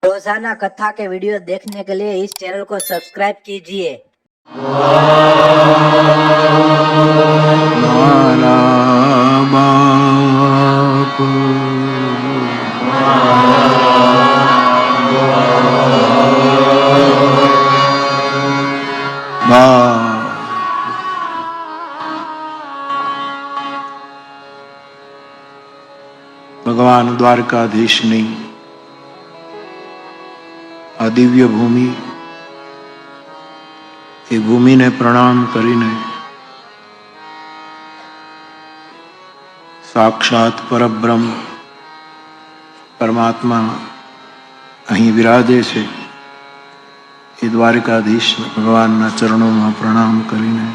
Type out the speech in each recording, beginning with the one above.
रोजाना कथा के वीडियो देखने के लिए इस चैनल को सब्सक्राइब कीजिए। ભગવાન દ્વારકાધીશની આ દિવ્ય ભૂમિ, એ ભૂમિને પ્રણામ કરીને સાક્ષાત પરબ્રહ્મ પરમાત્મા અહીં વિરાજે છે એ દ્વારકાધીશ ભગવાનના ચરણોમાં પ્રણામ કરીને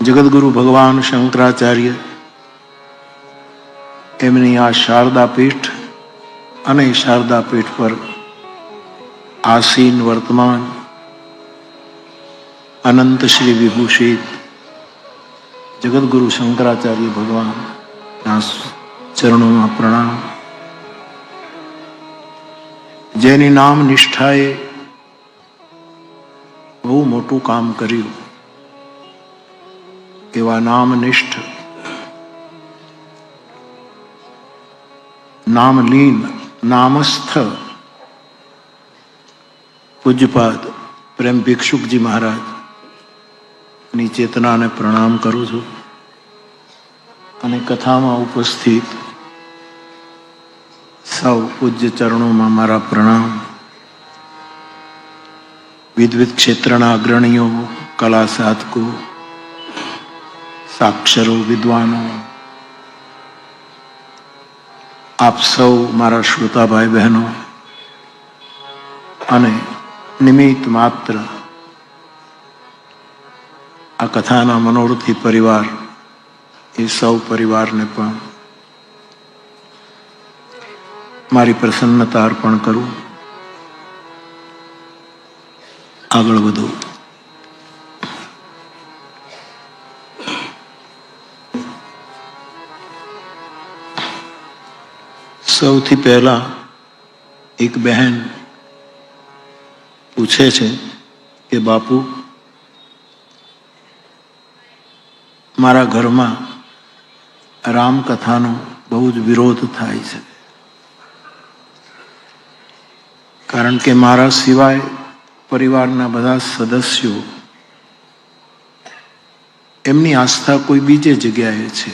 જગદગુરુ ભગવાન શંકરાચાર્ય એમની આ શારદા પીઠ અને શારદા પીઠ પર આસીન વર્તમાન અનંત શ્રી વિભૂષિત જગદગુરુ શંકરાચાર્ય ભગવાનના ચરણોમાં પ્રણામ. જેની નામ નિષ્ઠાએ બહુ મોટું કામ કર્યું એવા નામનિષ્ઠ, નામલીન, નામસ્થ પૂજ્યપાદ પ્રેમ ભિક્ષુકજી મહારાજ ની ચેતનાને પ્રણામ કરું છું અને કથામાં ઉપસ્થિત સૌ પૂજ્ય ચરણોમાં મારા પ્રણામ. વિવિધ ક્ષેત્રના અગ્રણીઓ, કલા સાધકો, સાક્ષરો, વિદ્વાનો, આપ સૌ મારા શ્રોતા ભાઈ બહેનો અને નિમિત્ત માત્ર આ કથાના મનોરથી પરિવાર, એ સૌ પરિવારને પણ મારી પ્રસન્નતા અર્પણ કરું. આગળ વધો. સૌથી પહેલા એક બહેન પૂછે છે કે બાપુ, મારા ઘરમાં રામકથાનો બહુ જ વિરોધ થાય છે, કારણ કે મારા સિવાય પરિવારના બધા સદસ્યો એમની આસ્થા કોઈ બીજે જગ્યાએ છે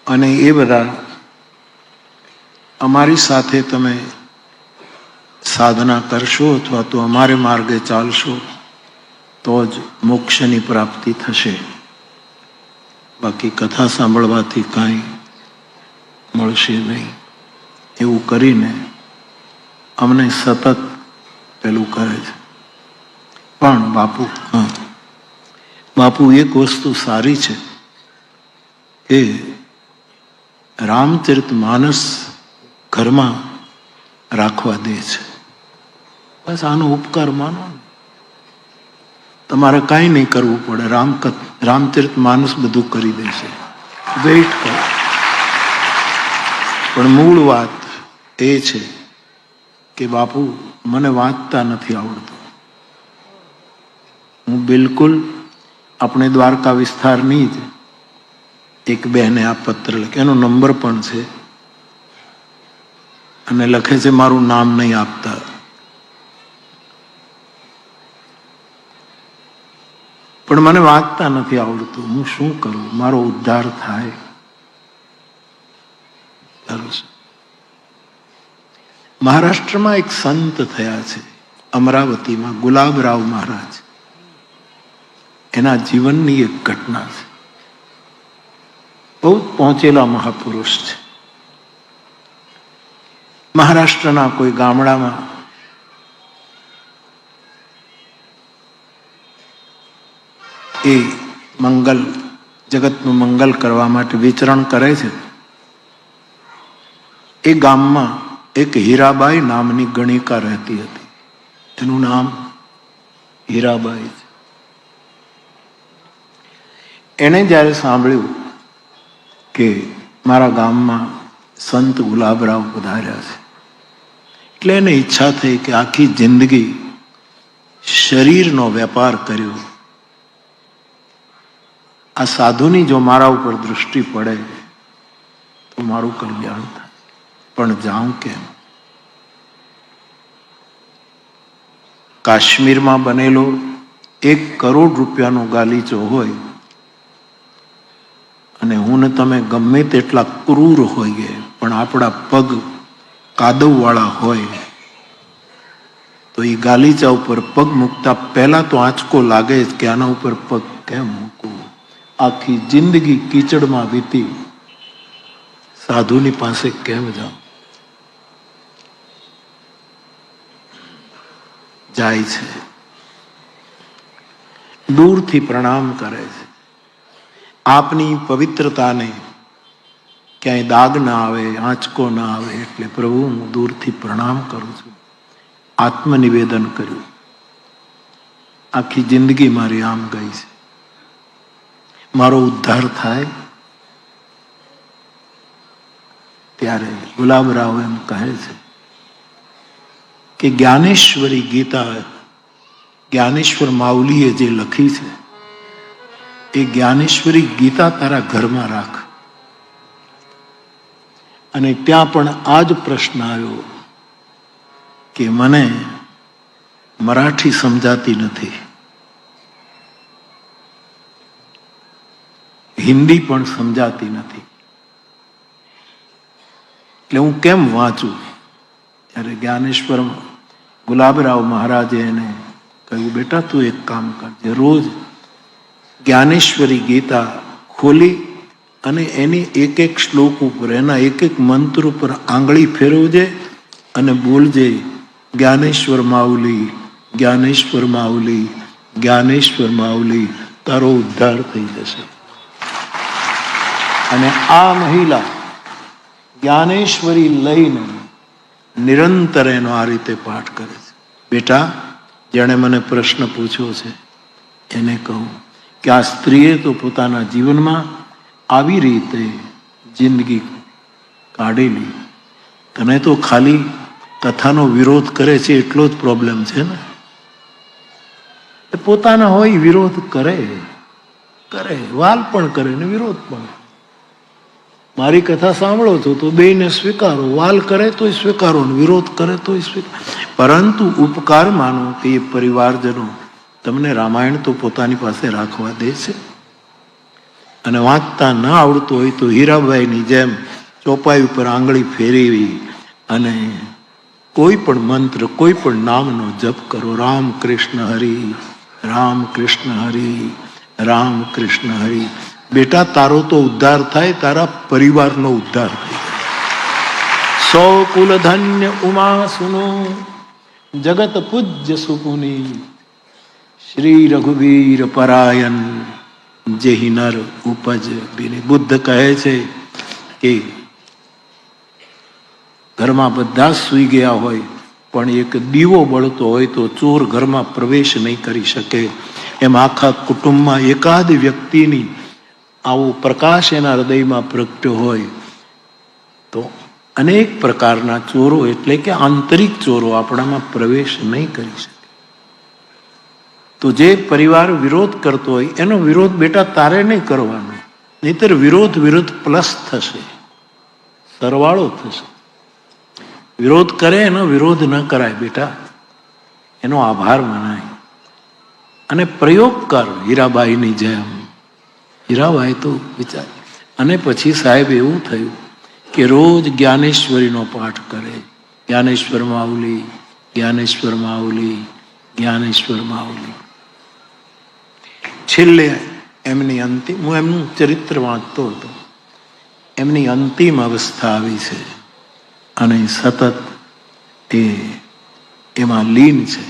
અને એ બધા અમારી સાથે તમે સાધના કરશો અથવા તો અમારે માર્ગે ચાલશો તો જ મોક્ષની પ્રાપ્તિ થશે, બાકી કથા સાંભળવાથી કાંઈ મળશે નહીં. એવું કરીને અમને સતત પેલું કરે છે. પણ બાપુ એક વસ્તુ સારી છે કે રામચરિત માનસ ઘરમાં રાખવા દે છે. બસ આનો ઉપકાર માનો. તમારે કાંઈ નહીં કરવું પડે, રામચરિત માનસ બધું કરી દેશે, વેઇટ કરો. પણ મૂળ વાત એ છે કે બાપુ, મને વાંચતા નથી આવડતું. હું બિલકુલ આપણે દ્વારકા વિસ્તારની જ એક બહેને આ પત્ર લખ્યો, એનો નંબર પણ છે અને લખે છે મારું નામ નહીં આપતા. પણ મને વાંચતા નથી આવડતું, હું શું કરું, મારો ઉદ્ધાર થાય. મહારાષ્ટ્રમાં એક સંત થયા છે અમરાવતીમાં, ગુલાબરાવ મહારાજ. એના જીવનની એક ઘટના છે. બહુ પહોંચેલા મહાપુરુષ છે. મહારાષ્ટ્રના કોઈ ગામડામાં એ મંગલ, જગતનું મંગલ કરવા માટે વિચરણ કરે છે. એ ગામમાં એક હીરાબાઈ નામની ગણિકા રહેતી હતી. એનું નામ હીરાબાઈ છે. એણે જ્યારે સાંભળ્યું કે મારા ગામમાં સંત ગુલાબરાવ પધાર્યા છે, એટલે એને ઈચ્છા થઈ કે આખી જિંદગી શરીરનો વેપાર કર્યો, આ સાધુની જો મારા ઉપર દૃષ્ટિ પડે તો મારું કલ્યાણ થાય, પણ જાઉં કેમ? કાશ્મીરમાં બનેલો 1 કરોડ રૂપિયાનો ગાલીચો હોય અને હું ને તમે ગમે તેટલા ક્રૂર હોઈએ, પણ આપણા પગ કાદવવાળા હોય તો એ ગાલીચા ઉપર પગ મૂકતા પહેલા તો આંચકો લાગે જ કે આના ઉપર પગ કેમ મૂકવું. આખી જિંદગી કીચડમાં વીતી, સાધુની પાસે કેમ જાઉં? જાય છે, દૂરથી પ્રણામ કરે છે. આપની પવિત્રતાને ક્યાંય દાગ ના આવે, આંચકો ના આવે એટલે પ્રભુ હું દૂરથી પ્રણામ કરું છું. આત્મનિવેદન કર્યું, આખી જિંદગી મારી આમ ગઈ છે, મારો ઉદ્ધાર થાય. ત્યારે ગુલાબરાવ એમ કહે છે કે જ્ઞાનેશ્વરી ગીતા જ્ઞાનેશ્વર માઉલીએ જે લખી છે એ જ્ઞાનેશ્વરી ગીતા તારા ઘરમાં રાખ. અને ત્યાં પણ આ જ પ્રશ્ન આવ્યો કે મને મરાઠી સમજાતી નથી, હિન્દી પણ સમજાતી નથી, એટલે હું કેમ વાંચું? ત્યારે જ્ઞાનેશ્વર ગુલાબરાવ મહારાજે એને કહ્યું, બેટા તું એક કામ કરજે, રોજ જ્ઞાનેશ્વરી ગીતા ખોલી અને એની એક એક શ્લોક ઉપર, એના એક એક મંત્ર ઉપર આંગળી ફેરવજે અને બોલજે જ્ઞાનેશ્વર માઉલી, જ્ઞાનેશ્વર માઉલી, જ્ઞાનેશ્વર માઉલી, તારો ઉદ્ધાર થઈ જશે. અને આ મહિલા જ્ઞાનેશ્વરી લઈને નિરંતર એનો આ રીતે પાઠ કરે છે. બેટા, જેણે મને પ્રશ્ન પૂછ્યો છે એને કહું કે આ સ્ત્રીએ તો પોતાના જીવનમાં આવી રીતે જિંદગી કાઢેલી, તને તો ખાલી કથાનો વિરોધ કરે છે એટલો જ પ્રોબ્લેમ છે ને? પોતાના હોય વિરોધ કરે, વાલ પણ કરે ને વિરોધ પણ. મારી કથા સાંભળો છો તો બેયને સ્વીકારો, વાલ કરે તોય સ્વીકારો, વિરોધ કરે તોય સ્વીકારો, પરંતુ ઉપકાર માનો કે એ પરિવારજનો તમને રામાયણ તો પોતાની પાસે રાખવા દે છે. અને વાંચતા ન આવડતું હોય તો હીરાબાઈની જેમ ચોપાઈ ઉપર આંગળી ફેરવી અને કોઈ પણ મંત્ર, કોઈ પણ નામનો જપ કરો. રામ કૃષ્ણ હરિ, રામ કૃષ્ણ હરિ, રામ કૃષ્ણ હરિ. બેટા, તારો તો ઉદ્ધાર થાય, તારા પરિવારનો ઉદ્ધાર થાય. સૌ કુલ ધન્ય ઉમા સુનો, જગત પૂજ્ય સુપુની, શ્રી રઘુવીર પરાયન, જેહી નર ઉપજ બિની. બુદ્ધ કહે છે કે ઘરમાં બધા સૂઈ ગયા હોય પણ એક દીવો બળતો હોય તો ચોર ઘરમાં પ્રવેશ નહીં કરી શકે. એમ આખા કુટુંબમાં એકાદ વ્યક્તિની આવો પ્રકાશ એના હૃદયમાં પ્રગટ્યો હોય તો અનેક પ્રકારના ચોરો, એટલે કે આંતરિક ચોરો આપણામાં પ્રવેશ નહીં કરી શકે. તો જે પરિવાર વિરોધ કરતો હોય એનો વિરોધ બેટા તારે નહીં કરવાનો, નહીતર વિરોધ પ્લસ થશે, સરવાળો થશે. વિરોધ કરે એનો વિરોધ ન કરાય બેટા, એનો આભાર મનાય. અને પ્રયોગ કર હીરાબાઈની જેમ. હીરાબાઈ તો વિચાર. અને પછી સાહેબ એવું થયું કે રોજ જ્ઞાનેશ્વરીનો પાઠ કરે, જ્ઞાનેશ્વર માઉલી, જ્ઞાનેશ્વર માઉલી, જ્ઞાનેશ્વર માઉલી. છેલ્લે એમની અંતિમ, હું એમનું ચરિત્ર વાંચતો હતો, એમની અંતિમ અવસ્થા આવી છે અને સતત એ એમાં લીન છે.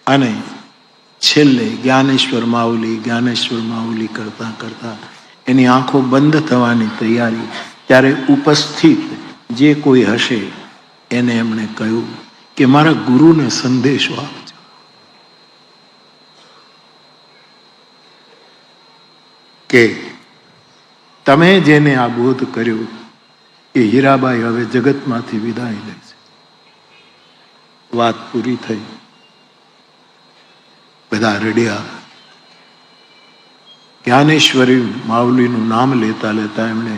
અને છેલ્લે જ્ઞાનેશ્વર માઉલી, જ્ઞાનેશ્વર માઉલી કરતા કરતા એની આંખો બંધ થવાની તૈયારી, ત્યારે ઉપસ્થિત જે કોઈ હશે એને એમણે કહ્યું કે મારા ગુરુને સંદેશો આપજો. કે તમે જેને આ બોધ કર્યો એ હીરાબાઈ હવે જગતમાંથી વિદાય લે છે. વાત પૂરી થઈ. બધા રડ્યા. જ્ઞાનેશ્વરી માવલીનું નામ લેતા લેતા એમણે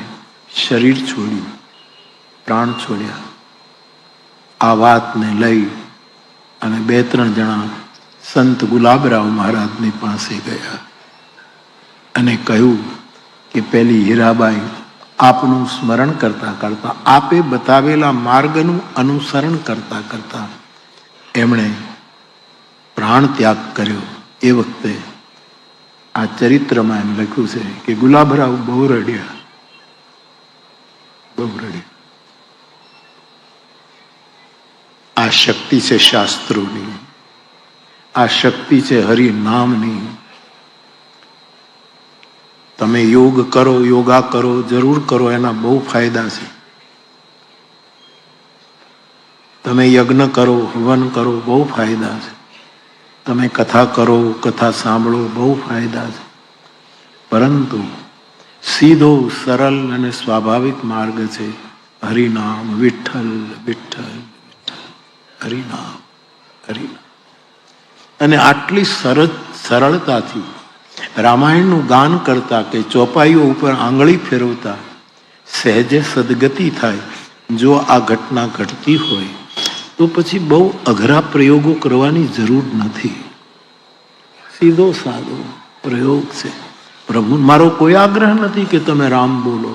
શરીર છોડ્યું, પ્રાણ છોડ્યા. આ વાતને લઈ અને 2-3 જણા સંત ગુલાબરાવ મહારાજની પાસે ગયા અને કહ્યું કે પેલી હીરાબાઈ આપનું સ્મરણ કરતા કરતા, આપે બતાવેલા માર્ગનું અનુસરણ કરતા કરતા એમણે પ્રાણ ત્યાગ કર્યો. એ વખતે આ ચરિત્રમાં એમ લખ્યું છે કે ગુલાબરાવ બહુ રડ્યા, બહુ રડ્યા. આ શક્તિ છે શાસ્ત્રોની, આ શક્તિ છે હરિ નામની. તમે યોગ કરો, યોગા કરો, જરૂર કરો, એના બહુ ફાયદા છે. તમે યજ્ઞ કરો, હવન કરો, બહુ ફાયદા છે. તમે કથા કરો, કથા સાંભળો, બહુ ફાયદા છે. પરંતુ સીધો સરળ અને સ્વાભાવિક માર્ગ છે હરિનામ. વિઠ્ઠલ વિઠ્ઠલ હરિનામ હરિનામ. અને આટલી સરળતાથી રામાયણનું ગાન કરતા કે ચોપાઈઓ ઉપર આંગળી ફેરવતા સહેજે સદગતિ થાય. જો આ ઘટના ઘટતી હોય તો પછી બહુ અઘરા પ્રયોગો કરવાની જરૂર નથી. સીધો સાદો પ્રયોગ છે. પ્રભુ મારો કોઈ આગ્રહ નથી કે તમે રામ બોલો.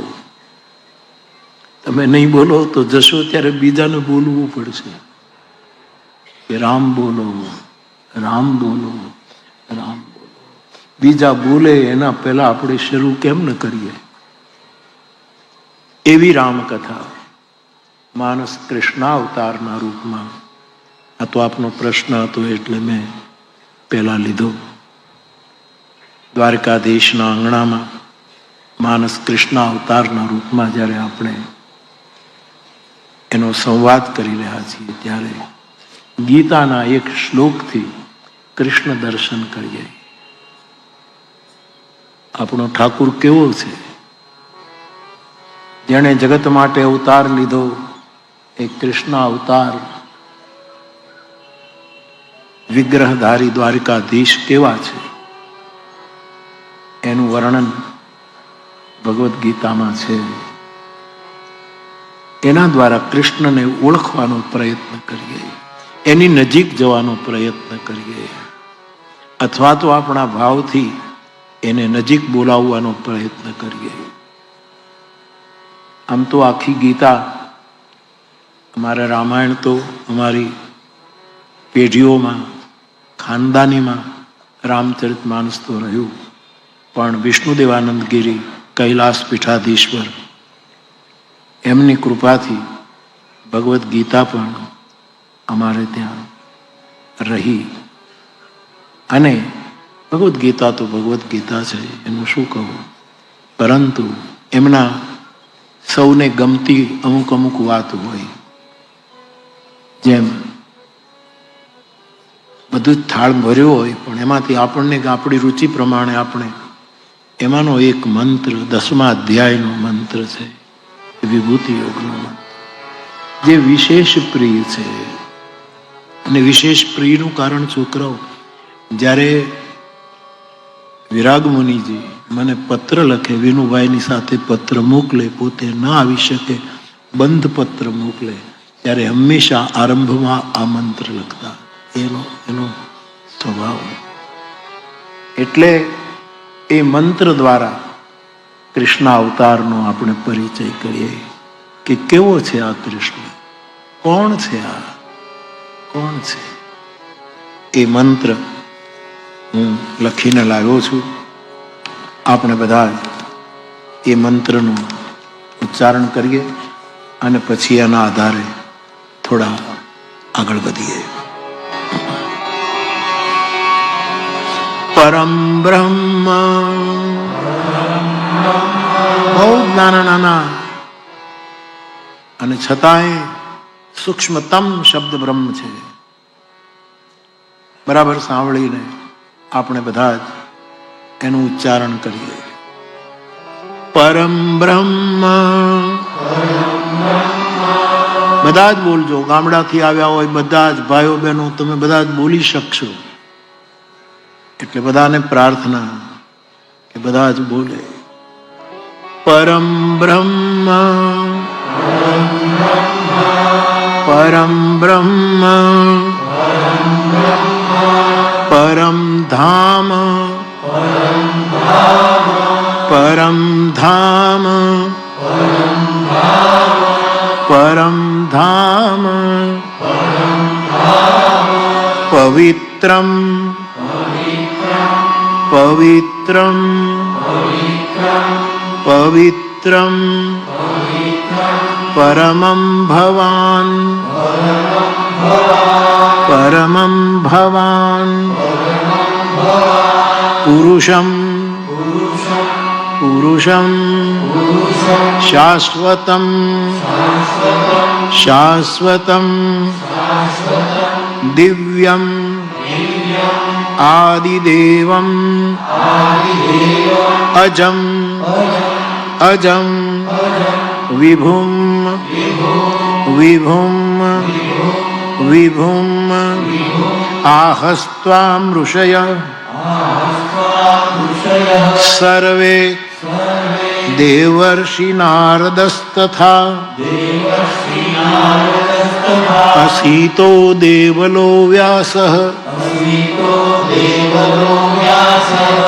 તમે નહીં બોલો તો જશો ત્યારે બીજાને બોલવું પડશે કે રામ બોલો, રામ બોલો, રામ બોલો. બીજા બોલે એના પહેલા આપણે શરૂ કેમ ન કરીએ? એવી રામકથા માનસ કૃષ્ણાવતારના રૂપમાં. આ તો આપનો પ્રશ્ન હતો એટલે મેં પહેલા લીધો. દ્વારકાધીશના આંગણામાં માનસ કૃષ્ણાવતારના રૂપમાં જ્યારે આપણે એનો સંવાદ કરી રહ્યા છીએ ત્યારે ગીતાના એક શ્લોકથી કૃષ્ણ દર્શન કરીએ. આપણો ઠાકુર કેવો છે? જેણે જગત માટે અવતાર લીધો એ કૃષ્ણ અવતાર વિગ્રહધારી દ્વારકાધીશ કેવા છે એનું વર્ણન ભગવદ્ ગીતામાં છે. એના દ્વારા કૃષ્ણને ઓળખવાનો પ્રયત્ન કરીએ, એની નજીક જવાનો પ્રયત્ન કરીએ, અથવા તો આપણા ભાવથી એને નજીક બોલાવવાનો પ્રયત્ન કરીએ. આમ તો આખી ગીતા, અમારા રામાયણ તો અમારી પેઢીઓમાં, ખાનદાનીમાં રામચરિતમાનસ તો રહ્યું, પણ વિષ્ણુદેવાનંદ ગિરી, કૈલાસ પીઠાધીશ્વર, એમની કૃપાથી ભગવદ્ ગીતા પણ અમારે ત્યાં રહી. અને ભગવદ્ ગીતા તો ભગવદ્ ગીતા છે, એનું શું કહું. પરંતુ એમના સૌને ગમતી અમુક અમુક વાત હોય, જેમ બધું જ થાળ ભર્યો હોય પણ એમાંથી આપણને આપણી રુચિ પ્રમાણે આપણે એમાંનો એક મંત્ર 10મા અધ્યાયનો મંત્ર છે, વિભૂતિ યોગનો મંત્ર, જે વિશેષ પ્રિય છે. અને વિશેષ પ્રિયનું કારણ છોકરાઓ, જ્યારે વિરાગ મુનિજી મને પત્ર લખે, વિનુભાઈની સાથે પત્ર મોકલે, પોતે ન આવી શકે, બંધ પત્ર મોકલે, ત્યારે હંમેશા આરંભમાં આ મંત્ર લખતા. એનો સ્વભાવ. એટલે એ મંત્ર દ્વારા કૃષ્ણ અવતારનો આપણે પરિચય કરીએ કે કેવો છે આ કૃષ્ણ, કોણ છે આ, કોણ છે. એ મંત્ર હું લખીને લાવ્યો છું. આપણે બધા એ મંત્રનું ઉચ્ચારણ કરીએ અને પછી એના આધારે થોડા આગળ વધીએ. પરમ બ્રહ્મ, બહુ નાના નાના અને છતાંય સૂક્ષ્મતમ શબ્દ બ્રહ્મ છે. બરાબર સાંભળીને આપણે બધા જ એનું ઉચ્ચારણ કરીએ. પરમ બ્રહ્મ. બધા જ બોલજો, ગામડાથી આવ્યા હોય બધા જ ભાઈઓ બહેનો, તમે બધા જ બોલી શકશો. એટલે બધાને પ્રાર્થના કે બધા જ બોલે પરમ બ્રહ્મ. પરમ બ્રહ્મ. પરમ ધામ. પરમ ધામ. પરમ ધામ. પવિત્રમ. પવિત્રમ. પવિત્રમ. પરમં ભવાન. પરમં ભવાન. પુરુષમ. પુરુષમ. શાશ્વતમ. શાશ્વતમ. દિવ્યમ. આદિદેવમ. અજમ. અજમ. વિભુમ. વિભુમ. વિભુમ. આહસ્ત્વામ ઋષય સર્વે દેવર્ષિ નારદસ્તથા અસીતો દેવલો વ્યાસઃ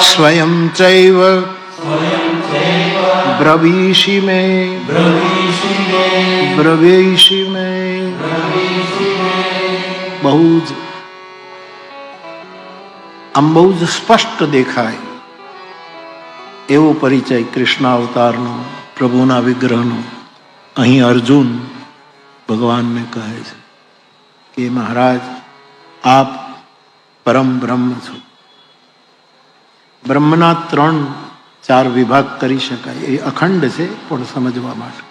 સ્વયં ચૈવ બ્રવીષિ મે. બ્રવીષિ મે. બહુ જ આમ બહુ જ સ્પષ્ટ દેખાય એવો પરિચય કૃષ્ણ અવતારનો, પ્રભુના વિગ્રહનો. અહીં અર્જુન ભગવાનને કહે છે કે મહારાજ આપ પરમ બ્રહ્મ છો. બ્રહ્મના 3-4 વિભાગ કરી શકાય, એ અખંડ છે પણ સમજવા માટે.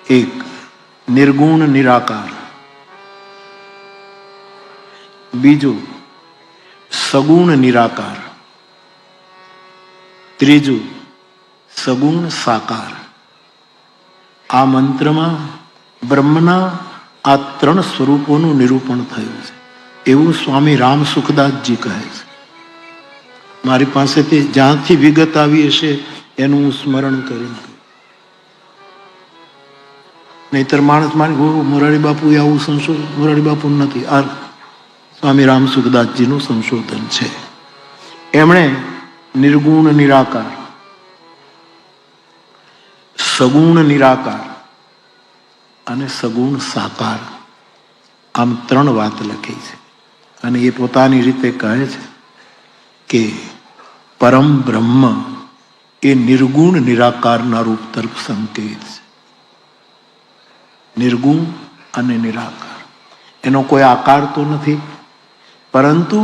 એક નિર્ગુણ નિરાકાર, બીજું સગુણ નિરાકાર, ત્રીજું સગુણ સાકાર. આ મંત્રમાં બ્રહ્મના આ 3 સ્વરૂપોનું નિરૂપણ થયું છે એવું સ્વામી રામ સુખદાસજી કહે છે. મારી પાસેથી જ્યાંથી વિગત આવી હશે એનું હું સ્મરણ કરીને, નહીતર માણસ માની મોરારી બાપુ આવું સંશોધન, મોરારી બાપુ નથી, આ સ્વામી રામ સુખદાસજીનું સંશોધન છે. એમણે નિર્ગુણ નિરાકાર, સગુણ નિરાકાર અને સગુણ સાકાર આમ 3 વાત લખી છે. અને એ પોતાની રીતે કહે છે કે પરમ બ્રહ્મ એ નિર્ગુણ નિરાકારના રૂપ તરફ સંકેત છે. નિર્ગુણ અને નિરાકાર, એનો કોઈ આકાર તો નથી, પરંતુ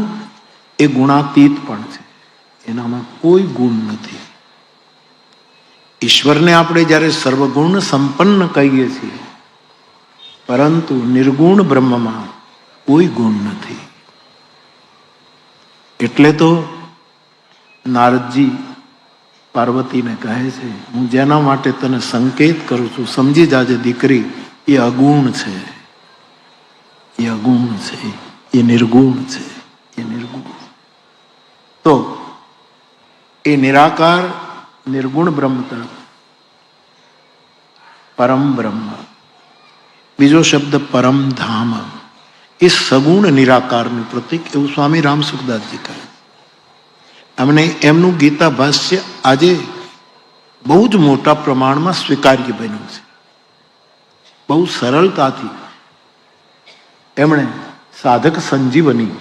એ ગુણાતીત પણ છે, એનામાં કોઈ ગુણ નથી. ઈશ્વરને આપણે જ્યારે સર્વગુણ સંપન્ન કહીએ છીએ, પરંતુ નિર્ગુણ બ્રહ્મમાં કોઈ ગુણ નથી. એટલે તો નારદજી પાર્વતીને કહે છે, હું જેના માટે તને સંકેત કરું છું સમજી જાજે દીકરી, એ અગુણ છે, એ અગુણ છે, એ નિર્ગુણ છે, એ નિર્ગુણ. તો એ નિરાકાર નિર્ગુણ બ્રહ્મ તરફ પરમ બ્રહ્મ. બીજો શબ્દ પરમ ધામ, એ સગુણ નિરાકારનું પ્રતીક એવું સ્વામી રામ સુખદાસજી કહે. અમને એમનું ગીતા ભાષ્ય આજે બહુ જ મોટા પ્રમાણમાં સ્વીકાર્ય બન્યું છે. બહુ સરળતાથી એમણે સાધક સંજીવની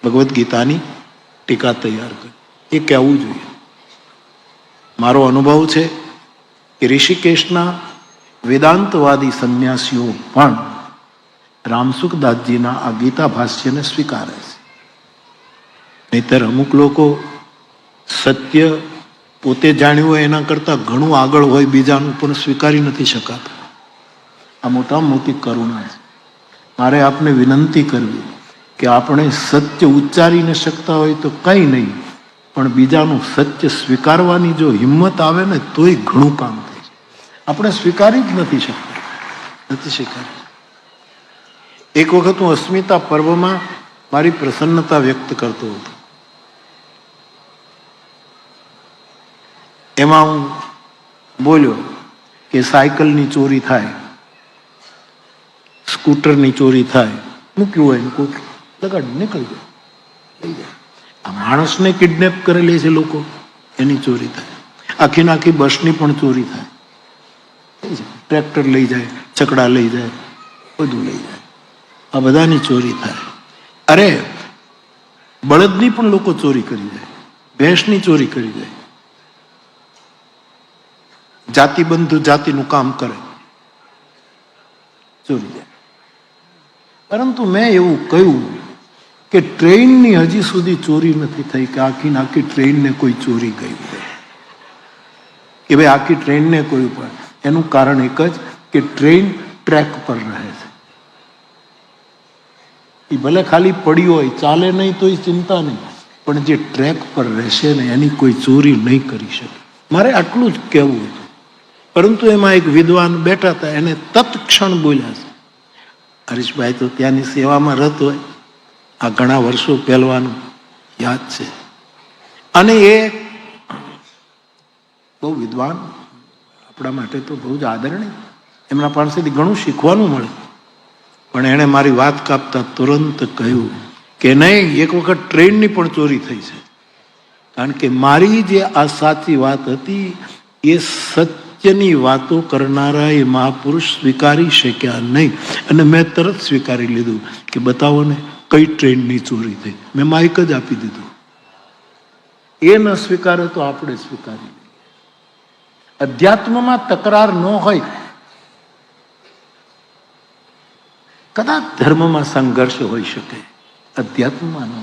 ભગવદ્ ગીતાની ટીકા તૈયાર કરી. એ કહેવું જોઈએ. મારો અનુભવ છે કે ઋષિકેશના વેદાંતવાદી સંન્યાસીઓ પણ રામસુખદાસજીના આ ગીતા ભાષ્યને સ્વીકારે છે. નહીતર અમુક લોકો સત્ય પોતે જાણ્યું હોય એના કરતાં ઘણું આગળ હોય બીજાનું, પણ સ્વીકારી નથી શકાતું. આ મોટામાં મોટી કરુણા છે. મારે આપને વિનંતી કરવી કે આપણે સત્ય ઉચ્ચારી ન શકતા હોય તો કંઈ નહીં, પણ બીજાનું સત્ય સ્વીકારવાની જો હિંમત આવે ને તોય ઘણું કામ થાય છે. આપણે સ્વીકારી જ નથી શકતા, નથી સ્વીકારી. એક વખત હું અસ્મિતા પર્વમાં મારી પ્રસન્નતા વ્યક્ત કરતો હતો. એમાં હું બોલ્યો કે સાયકલની ચોરી થાય, સ્કૂટરની ચોરી થાય, મૂક્યું હોય ને કોઈ લગાડી નીકળી જાય, લઈ જાય. આ માણસને કિડનેપ કરેલી છે લોકો, એની ચોરી થાય. આખી નાખી બસની પણ ચોરી થાય, ટ્રેક્ટર લઈ જાય, છકડા લઈ જાય, બધું લઈ જાય. આ બધાની ચોરી થાય. અરે બળદની પણ લોકો ચોરી કરી જાય, ભેંસની ચોરી કરી જાય. જાતિ બંધુ જાતિનું કામ કરે, ચોરી જાય. પરંતુ મેં એવું કહ્યું કે ટ્રેનની હજી સુધી ચોરી નથી થઈ કે આખી આખી ટ્રેનને કોઈ ચોરી ગઈ કે ભાઈ આખી ટ્રેનને કોઈ પણ. એનું કારણ એક જ કે ટ્રેન ટ્રેક પર રહે છે. એ ભલે ખાલી પડી હોય, ચાલે નહીં તો ચિંતા નહીં, પણ જે ટ્રેક પર રહેશે ને એની કોઈ ચોરી નહીં કરી શકે. મારે આટલું જ કહેવું હતું. પરંતુ એમાં એક વિદ્વાન બેઠા હતા, એને તત્ક્ષણ બોલ્યા છે. હરીશભાઈ તો ત્યાંની સેવામાં રત હોય, આ ઘણા વર્ષો પહેલવાનું યાદ છે. અને એ બહુ વિદ્વાન, આપણા માટે તો બહુ જ આદરણીય, એમના પાસેથી ઘણું શીખવાનું મળે. પણ એણે મારી વાત કાપતા તુરંત કહ્યું કે નહીં, એક વખત ટ્રેનની પણ ચોરી થઈ છે. કારણ કે મારી જે આ સાચી વાત હતી એ સત્યની વાતો કરનારા એ મહાપુરુષ સ્વીકારી શક્યા નહીં. અને મેં તરત સ્વીકારી લીધું કે બતાવો ને કઈ ટ્રેનની ચોરી થઈ. મેં માઇક જ આપી દીધું. એ ન સ્વીકારે તો આપણે સ્વીકારી. અધ્યાત્મમાં તકરાર ન હોય, કદાચ ધર્મમાં સંઘર્ષ હોઈ શકે, અધ્યાત્મમાં ન.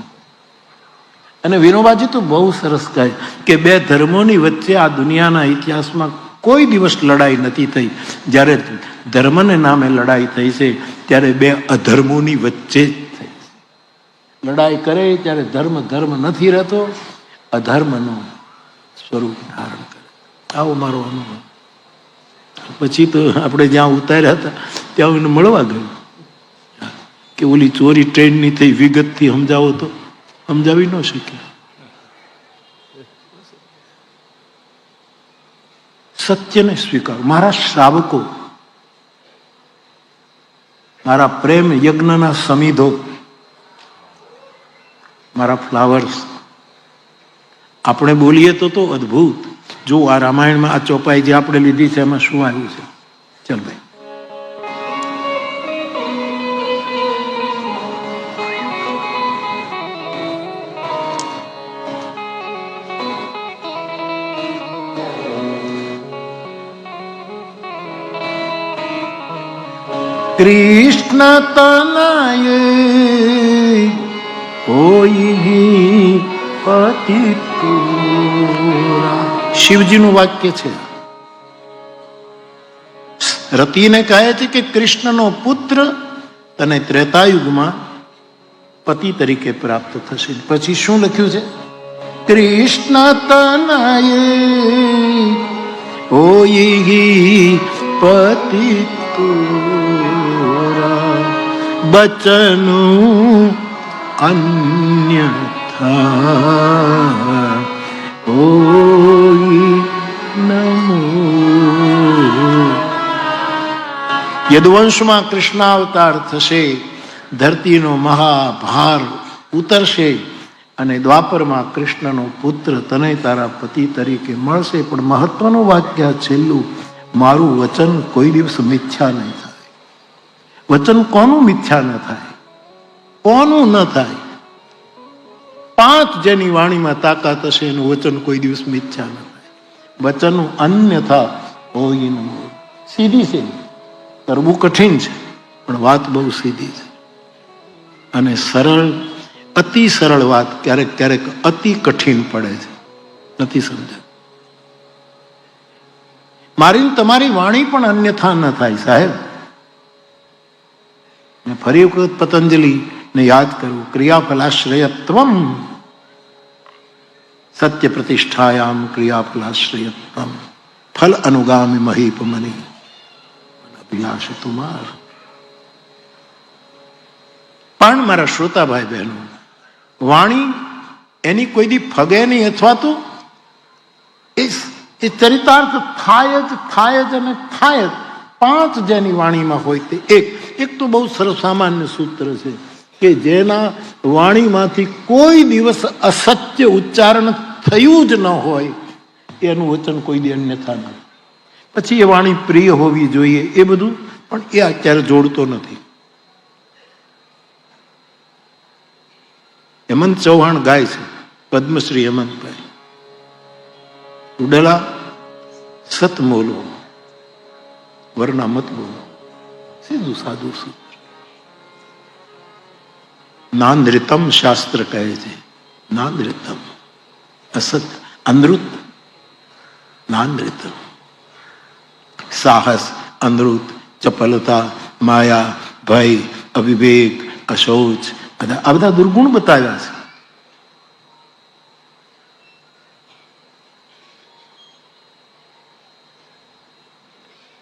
અને વિનોબાજી તો બહુ સરસ કહે કે બે ધર્મોની વચ્ચે આ દુનિયાના ઇતિહાસમાં કોઈ દિવસ લડાઈ નથી થઈ. જ્યારે ધર્મને નામે લડાઈ થઈ છે ત્યારે બે અધર્મોની વચ્ચે જ થઈ છે. લડાઈ કરે ત્યારે ધર્મ ધર્મ નથી રહેતો, અધર્મનો સ્વરૂપ ધારણ કરે. આવો મારો અનુભવ. પછી તો આપણે જ્યાં ઉતાર્યા હતા ત્યાં એને મળવા ગયું કે ઓલી ચોરી ટ્રેનની થઈ, વિગતથી સમજાવો તો સમજાવી ન શકે. સત્યને સ્વીકાર. મારા શ્રાવકો, મારા પ્રેમ યજ્ઞના સમિધો, મારા ફ્લાવર્સ, આપણે બોલીએ તો અદ્ભુત. જો આ રામાયણમાં આ ચોપાઈ જે આપણે લીધી છે એમાં શું આવ્યું છે? ચાલ ભાઈ, કૃષ્ણ તનયે કોઈ પતિતુરા. શિવજીનું વાક્ય છે. રતિને કહે છે કે કૃષ્ણનો પુત્ર તને ત્રેતાયુગમાં પતિ તરીકે પ્રાપ્ત થશે. પછી શું લખ્યું છે? કૃષ્ણ તનયે કોઈ પતિતુરા બચનું અન્યથા ઓઈ નમો. યદુવંશમાં કૃષ્ણાવતાર થશે, ધરતીનો મહાભાર ઉતરશે અને દ્વાપરમાં કૃષ્ણનો પુત્ર તને તારા પતિ તરીકે મળશે. પણ મહત્વનું વાક્ય છેલ્લું, મારું વચન કોઈ દિવસ મિથ્યા નહીં થાય. વચન કોનું મિથ્યા ન થાય? કોનું ન થાય? 5 જેની વાણીમાં તાકાત હશે એનું વચન કોઈ દિવસ મિથ્યા ન થાય. વચનનું અન્યથા હોય ન. સીધી છે, કરવું કઠિન છે, પણ વાત બહુ સીધી છે અને સરળ. અતિ સરળ વાત ક્યારેક ક્યારેક અતિ કઠિન પડે છે, નથી સમજાય. મારી તમારી વાણી પણ અન્યથા ન થાય સાહેબ. મેં ફરી વખત પતંજલિને યાદ કરું, ક્રિયાફલાશ્રયત્વમ સત્ય પ્રતિષ્ઠાયામ ક્રિયાફલાશ્રયત્વમ ફલ અનુગામી મહીપમની અભિલાષ તુમાર. પણ મારા શ્રોતાભાઈ બહેનો, વાણી એની કોઈ દી ફગે નહીં, અથવા તો એ ચરિતાર્થ થાય જ અને થાય જ. 5 જેની વાણીમાં હોય તે એક તો બહુ સરસ સામાન્ય સૂત્ર છે કે જેના વાણીમાંથી કોઈ દિવસ અસત્ય ઉચ્ચારણ થયું જ ન હોય એનું વચન કોઈ દી અન્યથા ન. પછી એ વાણી પ્રિય હોવી જોઈએ એ બધું, પણ એ અત્યારે જોડતો નથી. હેમંત ચૌહાણ ગાય છે, પદ્મશ્રી હેમંતભાઈ, ઉડેલા સત મોલો વરના મત બોલો. સીધું સાદું સૂત્ર. નાનૃતમ શાસ્ત્ર કહે છે, નાનૃતમ અસત અનૃત નાનૃતમ. સાહસ, અનૃત, ચપલતા, માયા, ભય, અવિવેક, અશૌચ, આ બધા દુર્ગુણ બતાવ્યા છે.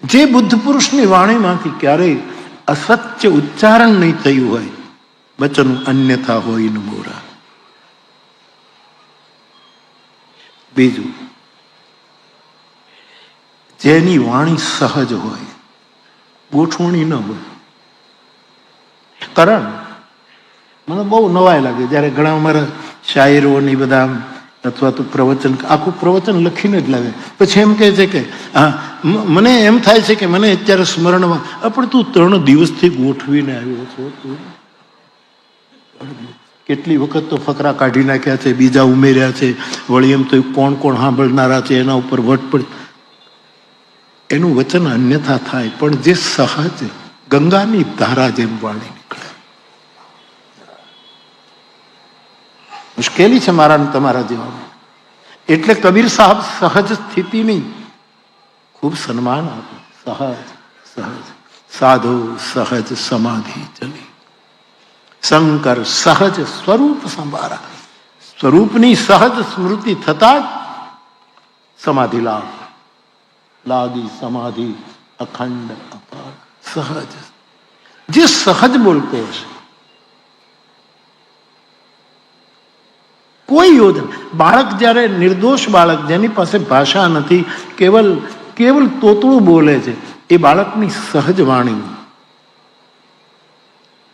જે બુદ્ધ પુરુષની વાણીમાંથી ક્યારેય અસત્ય ઉચ્ચારણ નહીં થયું હોય, વચન અન્યથા હોય ન મોરા. બીજું, જેની વાણી સહજ હોય, ગોઠવણી ન હોય. કારણ મને બહુ નવાઈ લાગે જ્યારે ઘણા અમારા શાયરોની બધા અથવા તો પ્રવચન, આખું પ્રવચન લખીને જ લાવે, પછી એમ કહે છે કે હા, મને એમ થાય છે કે મને અત્યારે સ્મરણમાં, પણ તું 3 દિવસથી ગોઠવીને આવ્યો છો. તું કેટલી વખત તો ફકરા કાઢી નાખ્યા છે, બીજા ઉમેર્યા છે, વળી એમ તો કોણ કોણ સાંભળનારા છે એના ઉપર વટપડ. એનું વચન અન્યથા થાય, પણ જે સહજ ગંગાની ધારા જેમ વાણી નીકળે. મુશ્કેલી છે મારા ને તમારા જેવા. એટલે કબીર સાહેબ સહજ સ્થિતિ નહીં, ખૂબ સન્માન આપે. સહજ સાધો સહજ સમાધિ ચલી. શંકર સહજ સ્વરૂપ સંભારા. સ્વરૂપની સહજ સ્મૃતિ થતા જ સમાધિ લાભ. લાગી સમાધિ અખંડ અપાર. સહજ, જે સહજ બોલતો હશે, કોઈ યોજના. બાળક જ્યારે નિર્દોષ બાળક, જેની પાસે ભાષા નથી, કેવલ તોતળું બોલે છે, એ બાળકની સહજ વાણી,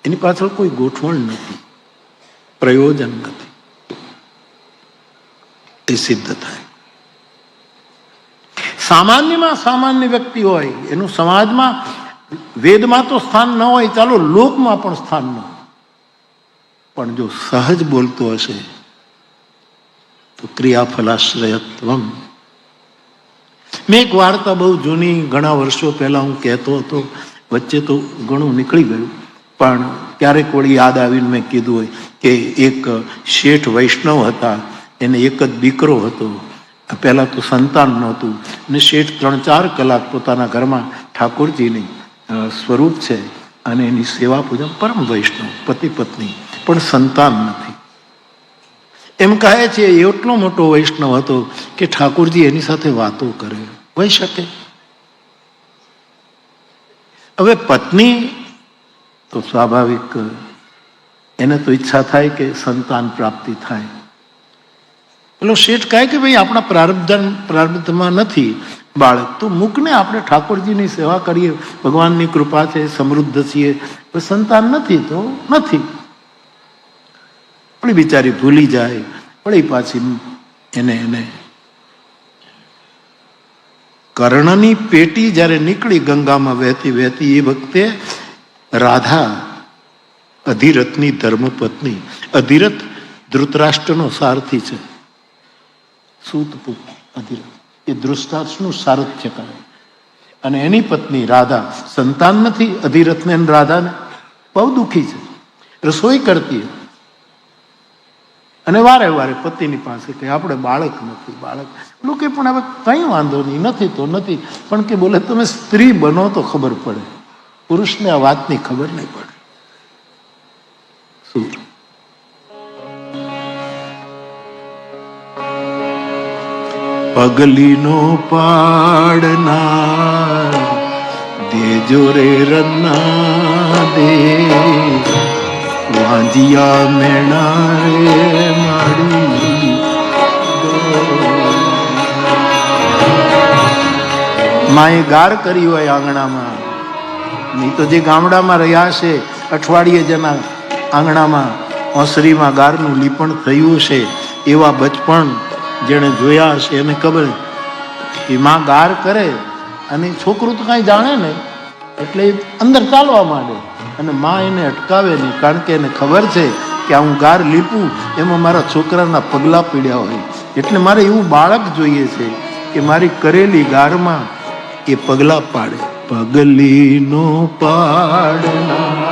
એની પાછળ કોઈ ગોઠવણ નથી, પ્રયોજન નથી, એ સિદ્ધ થાય. સામાન્યમાં સામાન્ય વ્યક્તિ હોય, એનું સમાજમાં, વેદમાં તો સ્થાન ન હોય, ચાલો લોકમાં પણ સ્થાન ન હોય, પણ જો સહજ બોલતો હશે તો ક્રિયાફલાશ્રયત્વમ. મેં એક વાર્તા બહુ જૂની, ઘણા વર્ષો પહેલા હું કહેતો હતો, વચ્ચે તો ઘણું નીકળી ગયું, પણ ક્યારેક વળી યાદ આવીને મેં કીધું હોય કે એક શેઠ વૈષ્ણવ હતા, એને એક જ દીકરો હતો. પહેલા તો સંતાન નહોતું, ને શેઠ 3-4 કલાક પોતાના ઘરમાં ઠાકોરજીની સ્વરૂપ છે અને એની સેવા પૂજન, પરમ વૈષ્ણવ, પતિ પત્ની, પણ સંતાન નથી. એમ કહે છે એટલો મોટો વૈષ્ણવ હતો કે ઠાકોરજી એની સાથે વાતો કરે. હોઈ શકે. હવે પત્ની તો સ્વાભાવિક, એને તો ઈચ્છા થાય કે સંતાન પ્રાપ્તિ થાય. પેલો શેઠ કહે કે ભાઈ આપણા પ્રારબ્ધમાં નથી બાળક, તો મૂકને, આપણે ઠાકોરજીની સેવા કરીએ, ભગવાનની કૃપા છે, સમૃદ્ધ છીએ, સંતાન નથી તો નથી. પણ બિચારી ભૂલી જાય, પણ પાછી એને કર્ણની પેટી જ્યારે નીકળી ગંગામાં વહેતી વહેતી, એ વખતે રાધા, અધિરથની ધર્મપત્ની, અધિરથ ધૃતરાષ્ટ્રનો સારથી છે, સૂતપુત્ર અધિરથ, એ ધૃતરાષ્ટ્રનું સારથ્ય કરે, અને એની પત્ની રાધા, સંતાન નથી અધિરથને અને રાધાને, બહુ દુઃખી છે, રસોઈ કરતી અને વારે વારે પતિની પાસે કે આપણે બાળક નથી, બાળક. લોકો પણ હવે કઈ વાંધો નહીં, નથી તો નથી, પણ કે બોલે તમે સ્ત્રી બનો તો ખબર પડે, પુરુષને આ વાતની ખબર નહીં પડે. શું પગલીનો પાડનાર દેજો રે રન્ના દે વાંજિયા મેણા રે માડી માએ ગાર કરી હોય આંગણામાં, નહીં તો જે ગામડામાં રહ્યા છે અઠવાડિયે જેના આંગણામાં ઓસરીમાં ગારનું લીપણ થયું છે એવા બચપણ જેણે જોયા હશે એને ખબર કે માં ગાર કરે અને છોકરું તો કાંઈ જાણે નહીં એટલે અંદર ચાલવા માંડે અને માં એને અટકાવે નહીં, કારણ કે એને ખબર છે કે આ હું ગાર લીપું એમાં મારા છોકરાના પગલાં પીડ્યા હોય, એટલે મારે એવું બાળક જોઈએ છે કે મારી કરેલી ગારમાં એ પગલાં પાડે. પગલીનો પાડનાર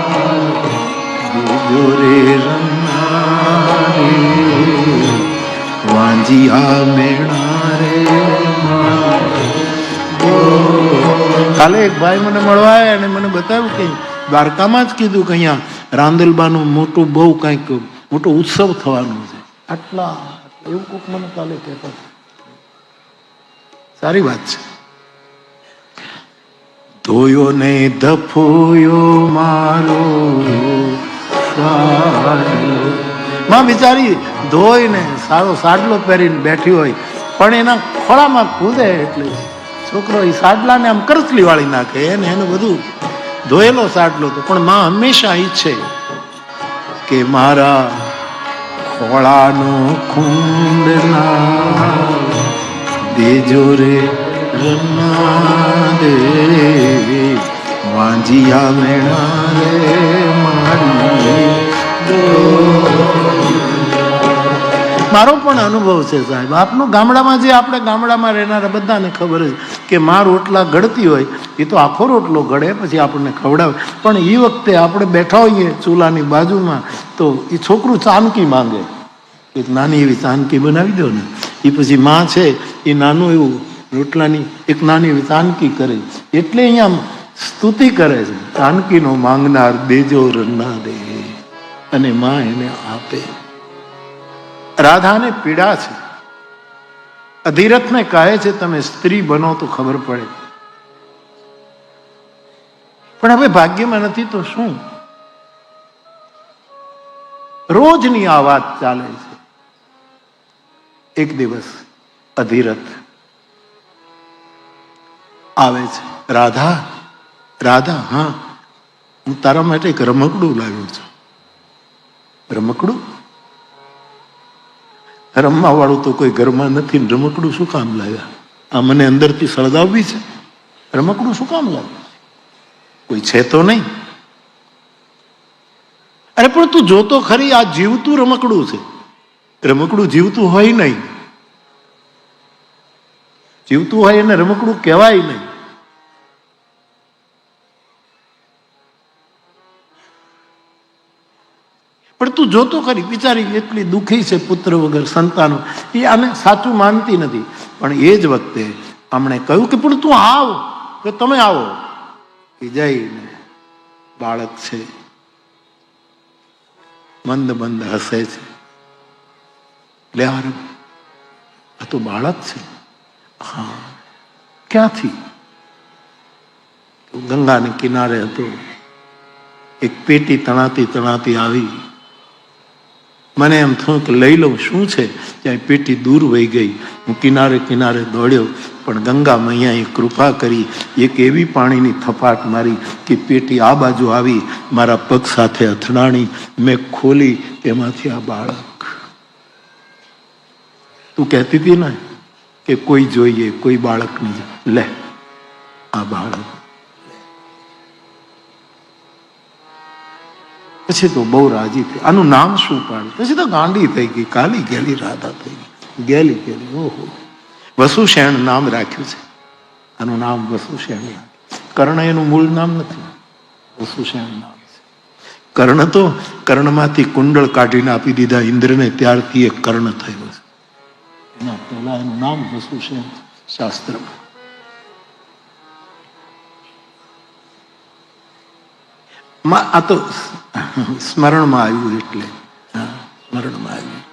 દેજો રે રન્નારે વાંજિયા મેણા રે કાલે એક ભાઈ મને મળવા આવ્યા અને મને બતાવ્યું કે દ્વારકામાં જ કીધું કે અહીંયા રાંદલબાનું મોટું બહુ કંઈક મોટો ઉત્સવ થવાનો છે. આટલા એવું કોક મને કાલે કહેતા. સારી વાત છે. ધોયો ને ધફોયો મારો માં બિચારી ધોઈને સારો સાડલો પહેરીને બેઠી હોય પણ એના ખોળામાં કૂદે એટલે છોકરો એ સાડલાને આમ કરચલી વાળી નાખે એને એનું બધું ધોયેલો સાડલો તો પણ માં હંમેશા ઈચ્છે કે મારા ખોળાનો ખૂંદ ના દેજો રે રન્ના દે વાંજિયા મેણા રે મારી. મારો પણ અનુભવ છે સાહેબ આપનો. ગામડામાં જે આપણે ગામડામાં રહેનારા બધાને ખબર છે કે માં રોટલા ઘડતી હોય એ તો આખો રોટલો ઘડે પછી આપણને ખવડાવે, પણ એ વખતે આપણે બેઠા હોઈએ ચૂલાની બાજુમાં તો એ છોકરું ચાનકી માંગે, એક નાની એવી ચાનકી બનાવી દો ને, એ પછી માં છે એ નાનું એવું રોટલાની એક નાની એવી ચાનકી કરે એટલે અહીંયા સ્તુતિ કરે છે ચાનકીનો માંગનાર દેજો રન્ના દે અને માં એને આપે. રાધાને પીડા છે, અધિરથને કહે છે તમે સ્ત્રી બનો તો ખબર પડે, પણ હવે ભાગ્યમાં નથી તો શું. રોજની આ વાત ચાલે છે. એક દિવસ અધિરથ આવે છે, રાધા રાધા હા હું તારા માટે એક રમકડું લાવ્યો છું. રમકડું? રમવા વાળું તો કોઈ ઘરમાં નથી, રમકડું શું કામ લાવ્યા? આ મને અંદરથી સળગાવવી છે. રમકડું શું કામ લાવ્યું? કોઈ છે તો નહીં. અરે પણ તું જોતો ખરી આ જીવતું રમકડું છે. રમકડું જીવતું હોય નહીં, જીવતું હોય એને રમકડું કહેવાય નહીં. પણ તું જોતો ખરી બિચારી એટલી દુઃખી છે પુત્ર વગર સંતાનો, એ આને સાચું માનતી નથી. પણ એ જ વખતે આમણે કહ્યું કે પણ તું આવ, કે તમે આવો. એ જઈને બાળક છે મંદ મંદ હસે છે. લે આ તો બાળક છે. હા ક્યાંથી? ગંગાને કિનારે હતો, એક પેટી તણાતી તણાતી આવી. મને એમ થયું કે લઈ લઉં, શું છે? ત્યાં પેટી દૂર વહી ગઈ. હું કિનારે કિનારે દોડ્યો, પણ ગંગા મૈયાએ કૃપા કરી, એક એવી પાણીની થપાટ મારી કે પેટી આ બાજુ આવી, મારા પગ સાથે અથડાણી. મેં ખોલી, એમાંથી આ બાળક. તું કહેતી હતી ને કે કોઈ જોઈએ, કોઈ બાળક નહીં, લે આ બાળક. પછી તો બહુ રાજી થઈ. આનું નામ શું પાડે? પછી તો ગાંડી થઈ ગઈ, કાલી ગેલી રાધા થઈ ગઈ, ગેલી ગેલી. ઓહો, વસુશેણ નામ રાખ્યું છે. આનું નામ વસુશેણ. કર્ણ એનું મૂળ નામ નથી, વસુશેણ નામ છે. કર્ણ તો કર્ણમાંથી કુંડળ કાઢીને આપી દીધા ઇન્દ્રને, ત્યારથી એ કર્ણ થયો છે. એના પહેલા એનું નામ વસુશેણ શાસ્ત્રમાં. આ તો સ્મરણમાં આવ્યું એટલે સ્મરણમાં આવ્યું.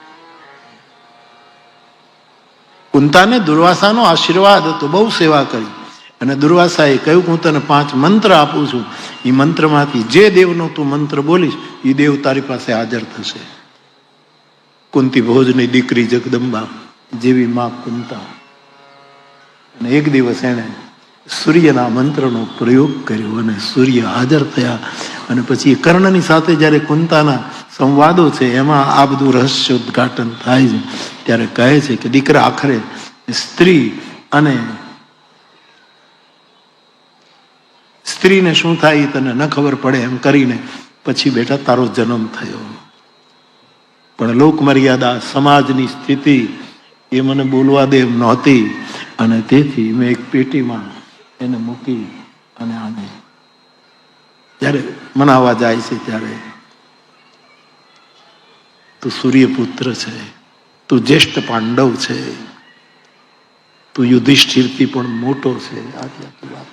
કુંતાને દુર્વાસાનો આશીર્વાદ હતો, બહુ સેવા કરી. અને દુર્વાસાએ કહ્યું કે હું તને 5 મંત્ર આપું છું, એ મંત્રમાંથી જે દેવનો તું મંત્ર બોલીશ એ દેવ તારી પાસે હાજર થશે. કુંતી ભોજની દીકરી જગદંબા જેવી માં કુંતા. અને એક દિવસ એણે સૂર્યના મંત્રનો પ્રયોગ કર્યો અને સૂર્ય હાજર થયા. અને પછી કર્ણની સાથે જ્યારે કુંતાના સંવાદો છે એમાં આ બધું રહસ્ય ઉદ્ઘાટન થાય છે. ત્યારે કહે છે કે દીકરા, આખરે સ્ત્રી અને સ્ત્રીને શું થાય એ તને ન ખબર પડે એમ કરીને પછી બેટા તારો જન્મ થયો. પણ લોક મર્યાદા, સમાજની સ્થિતિ એ મને બોલવા દે એમ નહોતી. અને તેથી મેં એક પેટીમાં એને મૂકી અને આને જ્યારે મનાવવા જાય છે ત્યારે તું સૂર્યપુત્ર છે, તું જ્યેષ્ઠ પાંડવ છે, તું યુધિષ્ઠિરથી પણ મોટો છે. આટલી વાત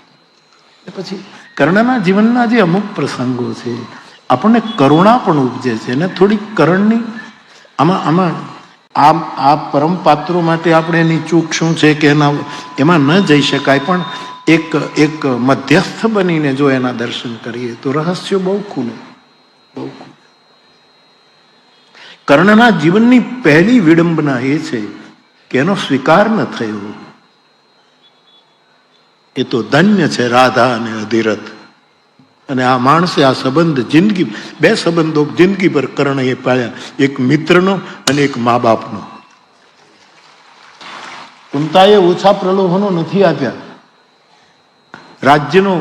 પછી કર્ણના જીવનના જે અમુક પ્રસંગો છે આપણને કરુણા પણ ઉપજે છે. અને થોડી કરણની આમાં આ પરમ પાત્રો માટે આપણે એની ચૂક શું છે કે એમાં ન જઈ શકાય, પણ એક મધ્યસ્થ બનીને જો એના દર્શન કરીએ તો રહસ્યો બહુ ખુલે, બહુ ખુલે. કર્ણના જીવનની પહેલી વિડંબના એ છે કે એનો સ્વીકાર ન થયો. એ તો ધન્ય છે રાધા અને અધિરથ. અને આ માણસે આ સંબંધ જિંદગી, 2 સંબંધો જિંદગી પર કર્ણએ પાળ્યા, એક મિત્રનો અને એક મા બાપનો. કુંતાએ ઓછા પ્રલોભનો નથી આપ્યા. રાજ્યનો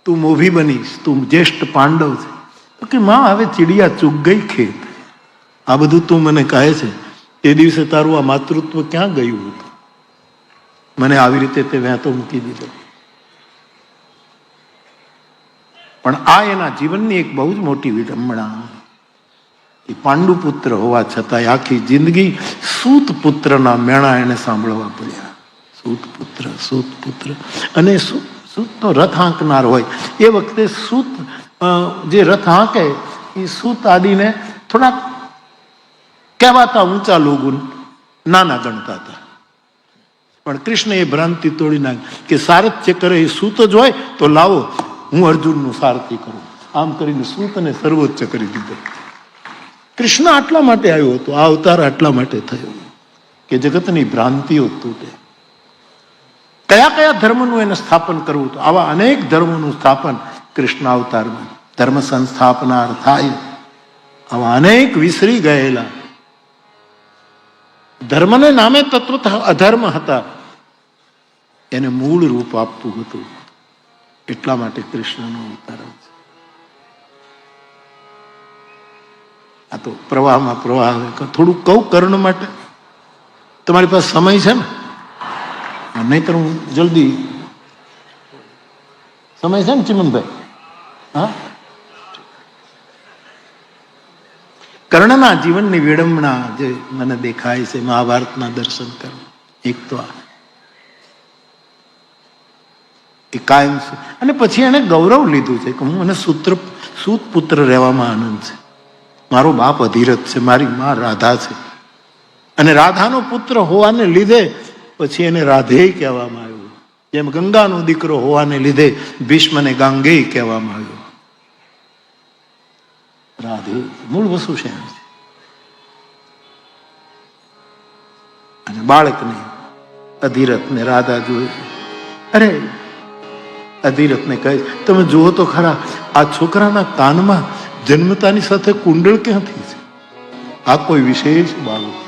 તું મોભી બનીશ, તું જ્યેષ્ઠ પાંડવ છે. તો કે માં હવે ચીડિયા ચૂક ગઈ ખેત. આ બધું તું મને કહે છે, એ દિવસે તારું આ માતૃત્વ ક્યાં ગયું હતું? મને આવી રીતે તે વહેતો મૂકી દીધો. પણ આ એના જીવનની એક બહુ જ મોટી વિડંબણા. એ પાંડુ પુત્ર હોવા છતાંય આખી જિંદગી સૂત પુત્રના મેણા એને સાંભળવા પડ્યા. સૂત પુત્ર. અને સૂતનો રથ હાંકનાર હોય એ વખતે સૂત જે રથ હાંકે એ સૂત આદિને થોડાક કહેવાતા ઊંચા લોકો નાના ગણતા હતા. પણ કૃષ્ણ એ ભ્રાંતિ તોડી નાખી કે સારથ્ય કરે એ સૂત જ હોય તો લાવો હું અર્જુનનું સારથ્ય કરું. આમ કરીને સૂતને સર્વોચ્ચ કરી દીધો. કૃષ્ણ આટલા માટે આવ્યો હતો, આ અવતાર આટલા માટે થયો કે જગતની ભ્રાંતિઓ તૂટે. કયા કયા ધર્મનું એને સ્થાપન કરવું હતું? આવા અનેક ધર્મોનું સ્થાપન કૃષ્ણ અવતારમાં, ધર્મ સંસ્થાપના થાય. આવા અનેક વિસરી ગયેલા ધર્મને નામે તત્વત અધર્મ હતા એને મૂળ રૂપ આપવું હતું. એટલા માટે કૃષ્ણનો અવતાર છે. આ તો પ્રવાહમાં પ્રવાહ. થોડું કહું કર્ણ માટે, તમારી પાસે સમય છે ને? નહીતર હું જલ્દી, સમય છે ને ચિમનભાઈ? હા, કર્ણના જીવનની વિડંબના જે મને દેખાય છે મહાભારતના દર્શન કરવા. એક તો એ કાયમ છે. અને પછી એને ગૌરવ લીધું છે કે હું મને સૂત પુત્ર રહેવામાં આનંદ છે. મારો બાપ અધિરથ છે, મારી માં રાધા છે. અને રાધાનો પુત્ર હોવાને લીધે પછી એને રાધેય કહેવામાં આવ્યું. જેમ ગંગાનો દીકરો હોવાને લીધે ભીષ્મને ગાંગેય કહેવામાં આવ્યું. રાધે મૂળ વસ્તુ છે. અને બાળકને અધિરથને રાધા જોવે છે. અરે અધિરથને કહે, તમે જુઓ તો ખરા આ છોકરાના કાનમાં જન્મતાની સાથે કુંડળ ક્યાંથી છે? આ કોઈ વિશેષ બાળક,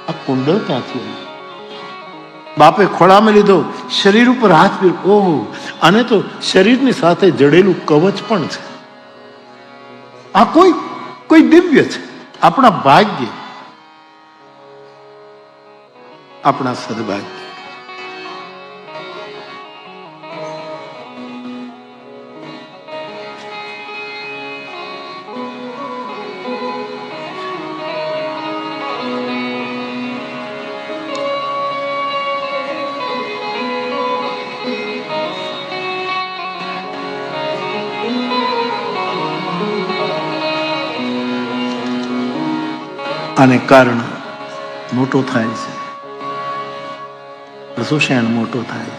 આ કુંડળ ક્યાંથી આવ્યું? બાપે ખોળામાં લીધો, શરીર ઉપર હાથ ફેર, ઓહો, આને તો શરીરની સાથે જડેલું કવચ પણ છે. આ કોઈ દિવ્ય છે. આપણા ભાગ્ય, આપણા સદભાગ્ય. આને કારણ મોટો થાય છે સુષેણ મોટો થાય.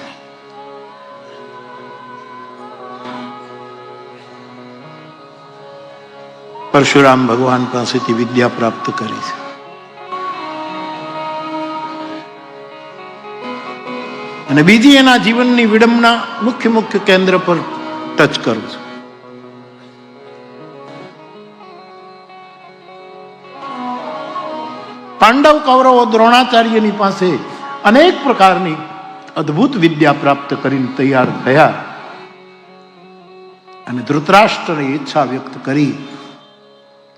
પરશુરામ ભગવાન પાસેથી વિદ્યા પ્રાપ્ત કરી છે. અને બીજી એના જીવનની વિડંબના મુખ્ય કેન્દ્ર પર ટચ કરું છું. પાંડવ કૌરવો દ્રોણાચાર્યની પાસે અનેક પ્રકારની અદ્ભુત વિદ્યા પ્રાપ્ત કરીને તૈયાર થયા અને ધૃતરાષ્ટ્રએ ઈચ્છા વ્યક્ત કરી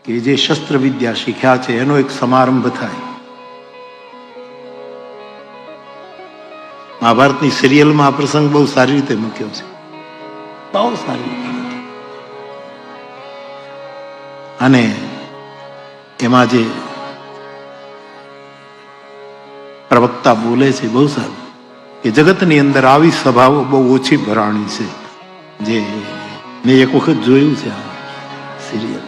કે જે શસ્ત્ર વિદ્યા શીખ્યા છે એનો એક સમારંભ થાય. મહાભારતની સિરિયલમાં આ પ્રસંગ બહુ સારી રીતે મૂક્યો છે, બહુ સારી રીતે. અને એમાં જે પ્રવક્તા બોલે છે બહુ સારું કે જગતની અંદર આવી સભાઓ બહુ ઓછી ભરાણી છે. જે મેં એક વખત જોયું છે આ સિરિયલ.